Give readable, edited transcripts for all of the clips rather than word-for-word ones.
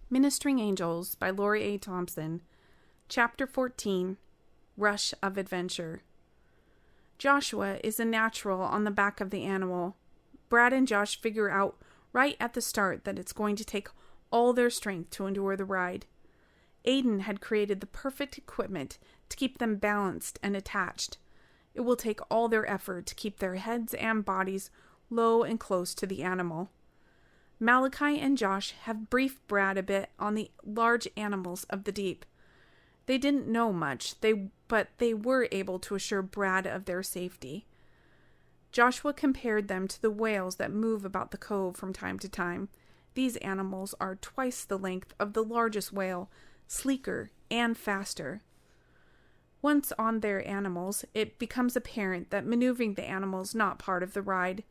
Ministering Angels by Lori A. Thompson. Chapter 14. Rush of Adventure. Joshua is a natural on the back of the animal. Brad and Josh figure out right at the start that it's going to take all their strength to endure the ride. Aiden had created the perfect equipment to keep them balanced and attached. It will take all their effort to keep their heads and bodies low and close to the animal. Malachi and Josh have briefed Brad a bit on the large animals of the deep. They didn't know much, but they were able to assure Brad of their safety. Joshua compared them to the whales that move about the cove from time to time. These animals are twice the length of the largest whale, sleeker and faster. Once on their animals, it becomes apparent that maneuvering the animals is not part of the ride.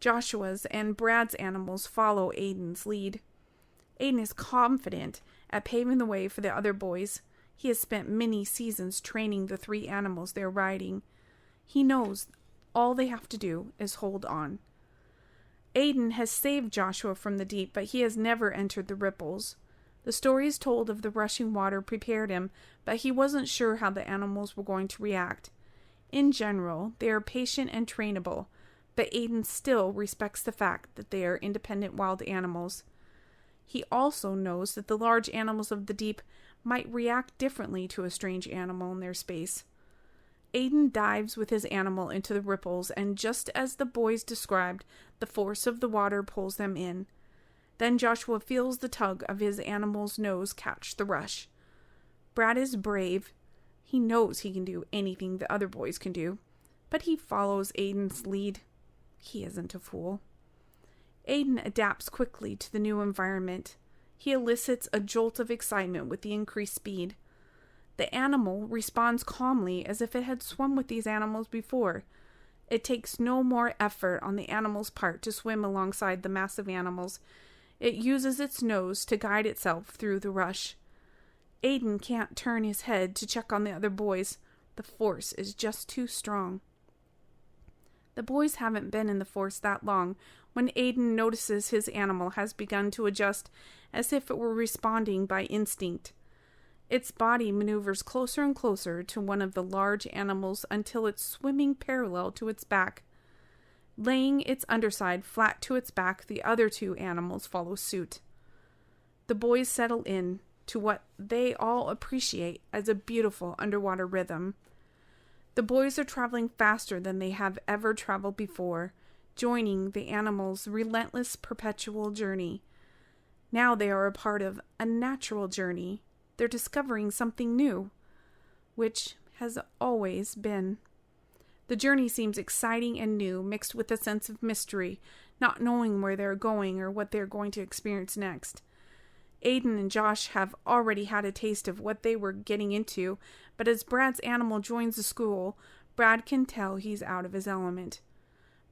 Joshua's and Brad's animals follow Aiden's lead. Aiden is confident at paving the way for the other boys. He has spent many seasons training the three animals they're riding. He knows all they have to do is hold on. Aiden has saved Joshua from the deep, but he has never entered the ripples. The stories told of the rushing water prepared him, but he wasn't sure how the animals were going to react. In general, they are patient and trainable, but Aiden still respects the fact that they are independent wild animals. He also knows that the large animals of the deep might react differently to a strange animal in their space. Aiden dives with his animal into the ripples, and just as the boys described, the force of the water pulls them in. Then Joshua feels the tug of his animal's nose catch the rush. Brad is brave. He knows he can do anything the other boys can do, but he follows Aiden's lead. He isn't a fool. Aiden adapts quickly to the new environment. He elicits a jolt of excitement with the increased speed. The animal responds calmly as if it had swum with these animals before. It takes no more effort on the animal's part to swim alongside the massive animals. It uses its nose to guide itself through the rush. Aiden can't turn his head to check on the other boys. The force is just too strong. The boys haven't been in the force that long when Aiden notices his animal has begun to adjust as if it were responding by instinct. Its body maneuvers closer and closer to one of the large animals until it's swimming parallel to its back. Laying its underside flat to its back, the other two animals follow suit. The boys settle in to what they all appreciate as a beautiful underwater rhythm. The boys are traveling faster than they have ever traveled before, joining the animals' relentless perpetual journey. Now they are a part of a natural journey. They're discovering something new, which has always been. The journey seems exciting and new, mixed with a sense of mystery, not knowing where they're going or what they're going to experience next. Aiden and Josh have already had a taste of what they were getting into, but as Brad's animal joins the school, Brad can tell he's out of his element.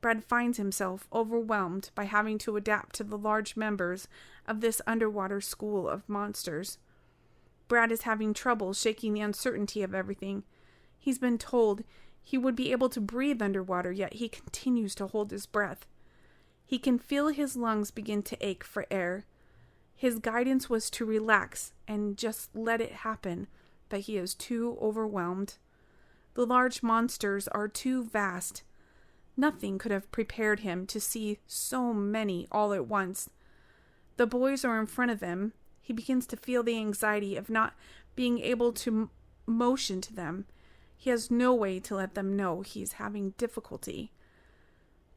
Brad finds himself overwhelmed by having to adapt to the large members of this underwater school of monsters. Brad is having trouble shaking the uncertainty of everything. He's been told he would be able to breathe underwater, yet he continues to hold his breath. He can feel his lungs begin to ache for air. His guidance was to relax and just let it happen, but he is too overwhelmed. The large monsters are too vast. Nothing could have prepared him to see so many all at once. The boys are in front of him. He begins to feel the anxiety of not being able to motion to them. He has no way to let them know he's having difficulty.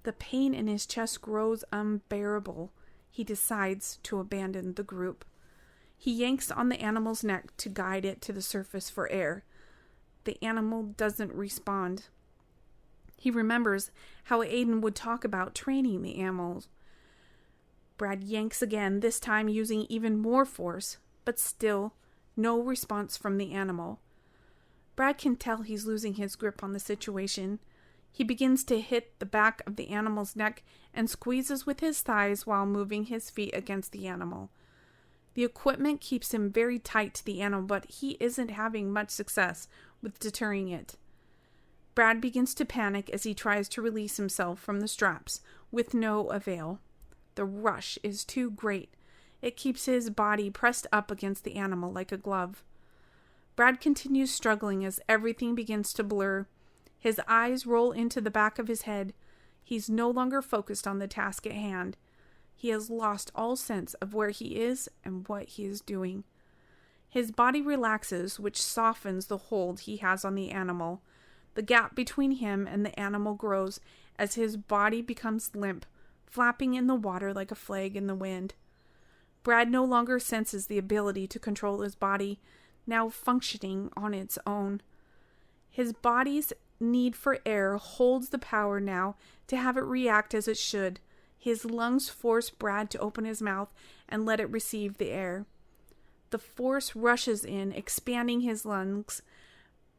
The pain in his chest grows unbearable. He decides to abandon the group. He yanks on the animal's neck to guide it to the surface for air. The animal doesn't respond. He remembers how Aiden would talk about training the animals. Brad yanks again, this time using even more force, but still no response from the animal. Brad can tell he's losing his grip on the situation. He begins to hit the back of the animal's neck and squeezes with his thighs while moving his feet against the animal. The equipment keeps him very tight to the animal, but he isn't having much success with deterring it. Brad begins to panic as he tries to release himself from the straps, with no avail. The rush is too great. It keeps his body pressed up against the animal like a glove. Brad continues struggling as everything begins to blur. His eyes roll into the back of his head. He's no longer focused on the task at hand. He has lost all sense of where he is and what he is doing. His body relaxes, which softens the hold he has on the animal. The gap between him and the animal grows as his body becomes limp, flapping in the water like a flag in the wind. Brad no longer senses the ability to control his body, now functioning on its own. His body's need for air holds the power now to have it react as it should. His lungs force Brad to open his mouth and let it receive the air. The force rushes in, expanding his lungs.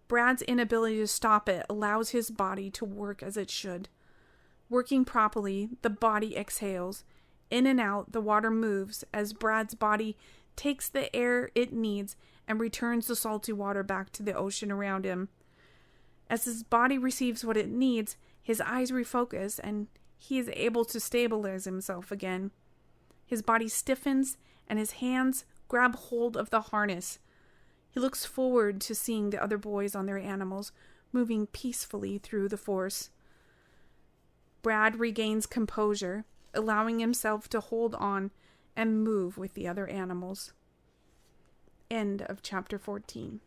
Brad's inability to stop it allows his body to work as it should. Working properly, the body exhales. In and out, the water moves as Brad's body takes the air it needs and returns the salty water back to the ocean around him. As his body receives what it needs, his eyes refocus and he is able to stabilize himself again. His body stiffens and his hands grab hold of the harness. He looks forward to seeing the other boys on their animals, moving peacefully through the force. Brad regains composure, allowing himself to hold on and move with the other animals. End of chapter 14.